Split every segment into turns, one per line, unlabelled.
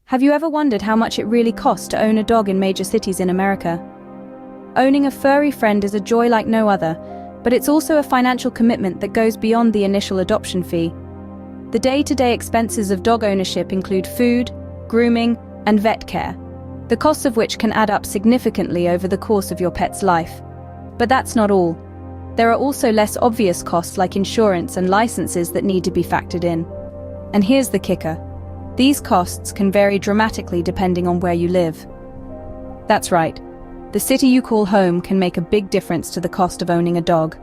Have you ever wondered how much it really costs to own a dog in major cities in America? Owning a furry friend is a joy like no other, but it's also a financial commitment that goes beyond the initial adoption fee. The day-to-day expenses of dog ownership include food, grooming, and vet care, the costs of which can add up significantly over the course of your pet's life. But that's not all. There are also less obvious costs like insurance and licenses that need to be factored in. And here's the kicker. These costs can vary dramatically depending on where you live. That's right. The city you call home can make a big difference to the cost of owning a dog.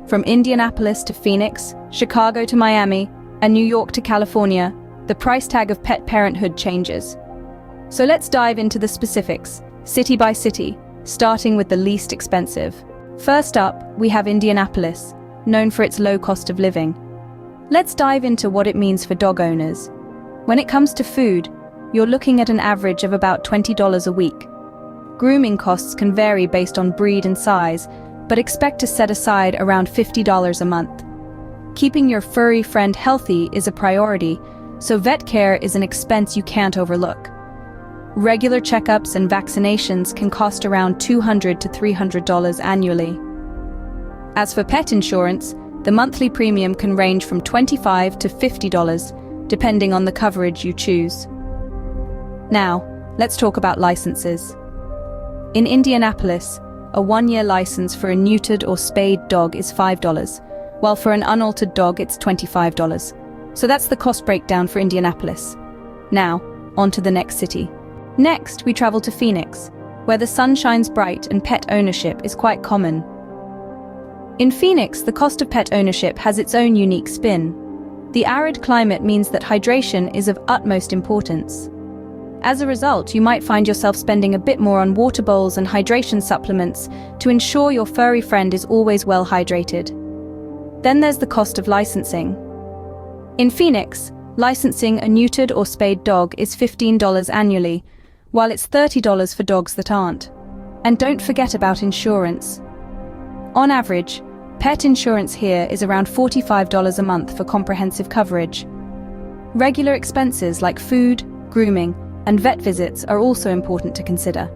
From Indianapolis to Phoenix, Chicago to Miami, and New York to California, the price tag of pet parenthood changes. So let's dive into the specifics, city by city, starting with the least expensive. First up, we have Indianapolis, known for its low cost of living. Let's dive into what it means for dog owners. When it comes to food, you're looking at an average of about $20 a week. Grooming costs can vary based on breed and size, but expect to set aside around $50 a month. Keeping your furry friend healthy is a priority, so vet care is an expense you can't overlook. Regular checkups and vaccinations can cost around $200 to $300 annually. As for pet insurance, the monthly premium can range from $25 to $50, depending on the coverage you choose. Now, let's talk about licenses. In Indianapolis, a 1-year license for a neutered or spayed dog is $5, while for an unaltered dog it's $25. So that's the cost breakdown for Indianapolis. Now, on to the next city. Next, we travel to Phoenix, where the sun shines bright and pet ownership is quite common. In Phoenix, the cost of pet ownership has its own unique spin. The arid climate means that hydration is of utmost importance. As a result, you might find yourself spending a bit more on water bowls and hydration supplements to ensure your furry friend is always well hydrated. Then there's the cost of licensing. In Phoenix, licensing a neutered or spayed dog is $15 annually, while it's $30 for dogs that aren't. And don't forget about insurance. On average, pet insurance here is around $45 a month for comprehensive coverage. Regular expenses like food, grooming, and vet visits are also important to consider.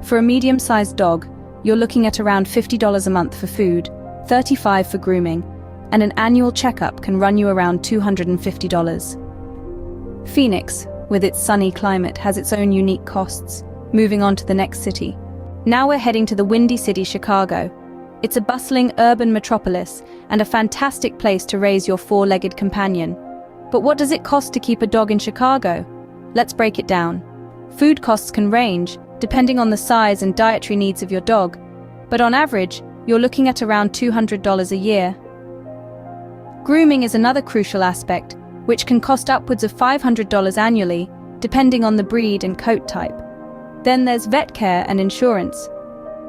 For a medium-sized dog, you're looking at around $50 a month for food, $35 for grooming, and an annual checkup can run you around $250. Phoenix, with its sunny climate, has its own unique costs. Moving on to the next city. Now we're heading to the windy city, Chicago. It's a bustling urban metropolis and a fantastic place to raise your four-legged companion. But what does it cost to keep a dog in Chicago? Let's break it down. Food costs can range, depending on the size and dietary needs of your dog, but on average, you're looking at around $200 a year. Grooming is another crucial aspect, which can cost upwards of $500 annually, depending on the breed and coat type. Then there's vet care and insurance.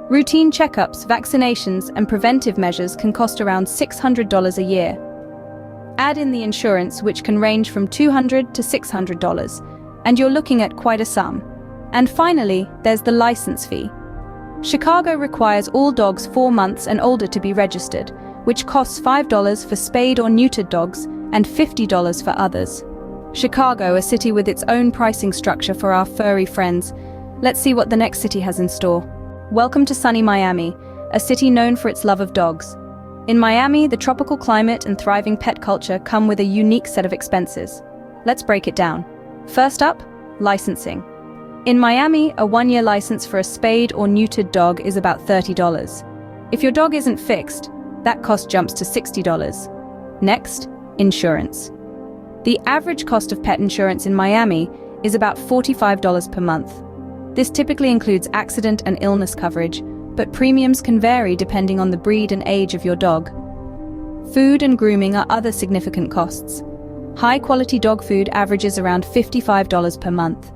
Routine checkups, vaccinations, and preventive measures can cost around $600 a year. Add in the insurance, which can range from $200 to $600, and you're looking at quite a sum. And finally, there's the license fee. Chicago requires all dogs 4 months and older to be registered, which costs $5 for spayed or neutered dogs and $50 for others. Chicago, a city with its own pricing structure for our furry friends. Let's see what the next city has in store. Welcome to sunny Miami, a city known for its love of dogs. In Miami, the tropical climate and thriving pet culture come with a unique set of expenses. Let's break it down. First up, licensing. In Miami, a 1-year license for a spayed or neutered dog is about $30. If your dog isn't fixed, that cost jumps to $60. Next, insurance. The average cost of pet insurance in Miami is about $45 per month. This typically includes accident and illness coverage, but premiums can vary depending on the breed and age of your dog. Food and grooming are other significant costs. High-quality dog food averages around $55 per month.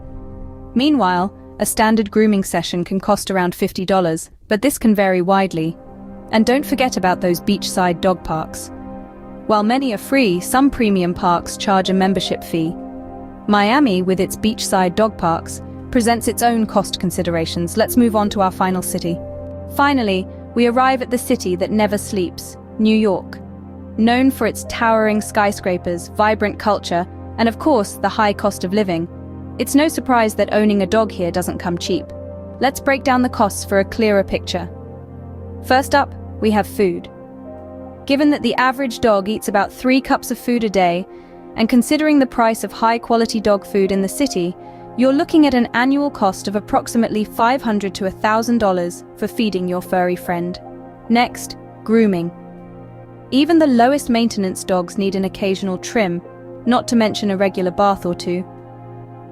Meanwhile, a standard grooming session can cost around $50, but this can vary widely. And don't forget about those beachside dog parks. While many are free, some premium parks charge a membership fee. Miami, with its beachside dog parks, presents its own cost considerations. Let's move on to our final city. Finally, we arrive at the city that never sleeps, New York. Known for its towering skyscrapers, vibrant culture, and of course, the high cost of living, It's no surprise that owning a dog here doesn't come cheap. Let's break down the costs for a clearer picture. First up, we have food. Given that the average dog eats about 3 cups of food a day, and considering the price of high-quality dog food in the city, you're looking at an annual cost of approximately $500 to $1,000 for feeding your furry friend. Next, grooming. Even the lowest maintenance dogs need an occasional trim, not to mention a regular bath or two.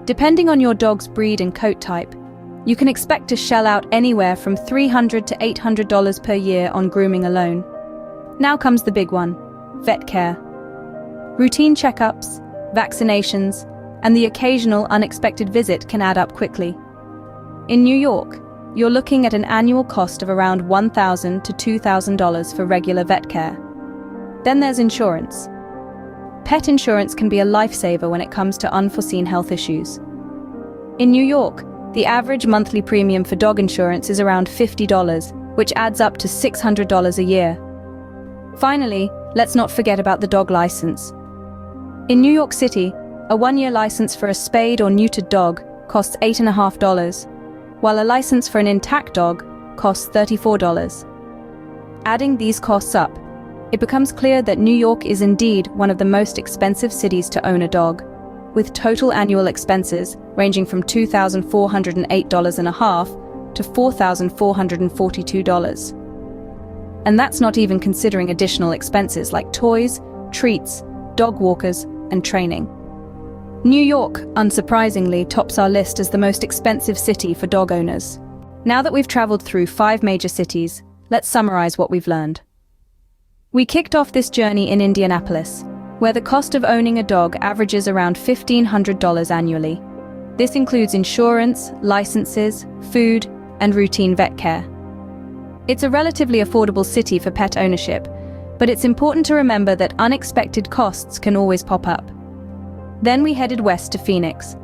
Depending on your dog's breed and coat type, you can expect to shell out anywhere from $300 to $800 per year on grooming alone. Now comes the big one, vet care. Routine checkups, vaccinations, and the occasional unexpected visit can add up quickly. In New York, you're looking at an annual cost of around $1,000 to $2,000 for regular vet care. Then there's insurance. Pet insurance can be a lifesaver when it comes to unforeseen health issues. In New York, the average monthly premium for dog insurance is around $50, which adds up to $600 a year. Finally, let's not forget about the dog license. In New York City, a 1-year license for a spayed or neutered dog costs $8.50, while a license for an intact dog costs $34. Adding these costs up, it becomes clear that New York is indeed one of the most expensive cities to own a dog, with total annual expenses ranging from $2,408.50 to $4,442. And that's not even considering additional expenses like toys, treats, dog walkers, and training. New York, unsurprisingly, tops our list as the most expensive city for dog owners. Now that we've traveled through 5 major cities, let's summarize what we've learned. We kicked off this journey in Indianapolis, where the cost of owning a dog averages around $1,500 annually. This includes insurance, licenses, food, and routine vet care. It's a relatively affordable city for pet ownership, but it's important to remember that unexpected costs can always pop up. Then we headed west to Phoenix.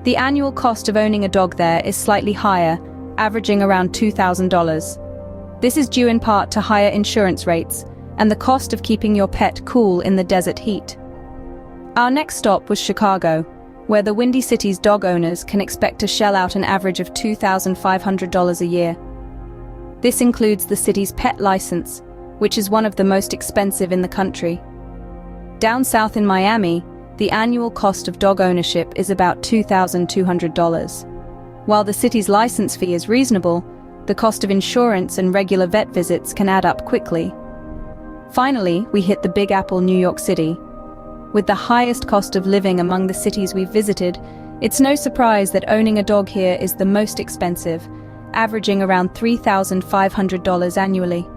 The annual cost of owning a dog there is slightly higher, averaging around $2,000. This is due in part to higher insurance rates and the cost of keeping your pet cool in the desert heat. Our next stop was Chicago, where the Windy City's dog owners can expect to shell out an average of $2,500 a year. This includes the city's pet license, which is one of the most expensive in the country. Down south in Miami, the annual cost of dog ownership is about $2,200. While the city's license fee is reasonable, the cost of insurance and regular vet visits can add up quickly. Finally, we hit the Big Apple, New York City. With the highest cost of living among the cities we've visited, it's no surprise that owning a dog here is the most expensive, averaging around $3,500 annually.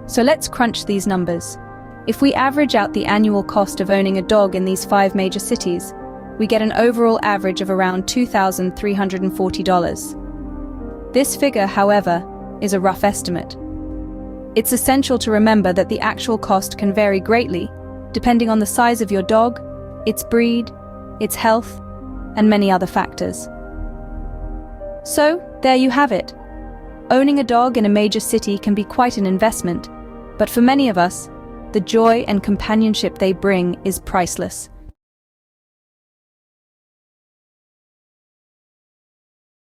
So let's crunch these numbers. If we average out the annual cost of owning a dog in these 5 major cities, we get an overall average of around $2,340. This figure, however, is a rough estimate. It's essential to remember that the actual cost can vary greatly, depending on the size of your dog, its breed, its health, and many other factors. So, there you have it. Owning a dog in a major city can be quite an investment, but for many of us, the joy and companionship they bring is priceless.